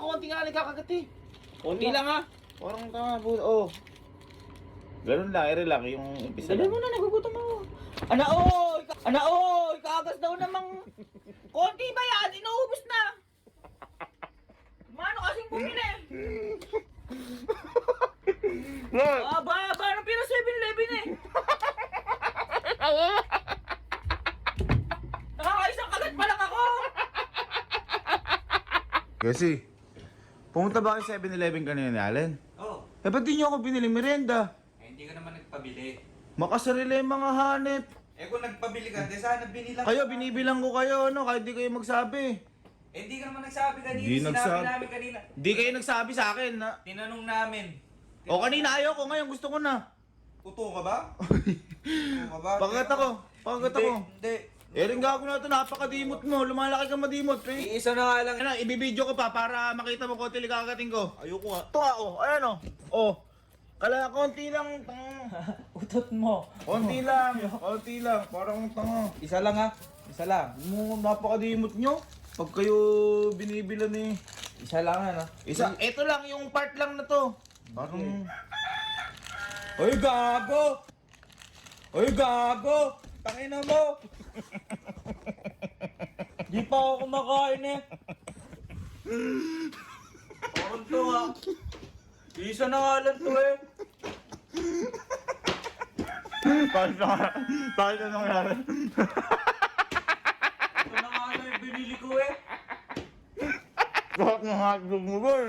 konti nga nagkakagat eh. Konti lang ha. Parang tanga, oh. Ganun lang, i-relax yung umpisa Dali lang. mo na, nagugutom ako. Ana oy! Kagas daw namang konti ba yan? Inuubos na! Mano kasing bumili? Ba ng pira 7-Eleven eh! Nakakaisang kagat pa lang ako! Kasi, pumunta ba kayo sa 7-Eleven kanina ni Allen? Oh, Eh, ba't di nyo ako binili merienda? hindi ka naman nagpabili. Makasarili yung mga hanep. Eh kung nagpabili ka, di sana binilang Kayo, binibilang ko kayo, ano, kahit di kayo magsabi. Eh hindi ka naman nagsabi kanina, Hindi sinabi nagsabi. namin kanina. Di kayo nagsabi sa akin, na. Tinanong namin. O, kanina ayoko, ngayon gusto ko na. Uto ka ba? Uto ka ba? Pagkat ako, Hindi. Eh, rin gago na ito, napakadimot mo, lumalaki ka madimot, eh. Iisa na nga lang. Ano, ibibidyo ko pa para makita mo konti ligakating ko. Ayoko nga. Ito nga, oh, ayan oh. Oh. Kala, konti lang, tanga. Utot mo. Konti lang, parang tanga. Isa lang ha. Isa lang. Mo, napakadimot nyo. Pag kayo binibilan eh. Isa lang ha. Ito lang, yung part lang na to. Parang... Oy, gago! Oy, gago! Tangina mo! Di pa ako kumakain eh. Parang to ha. Isa na nga lang to eh. Bakit na nangyari? Ito na nga lang yung binili ko eh. Bakit nga hotdog mo, boy?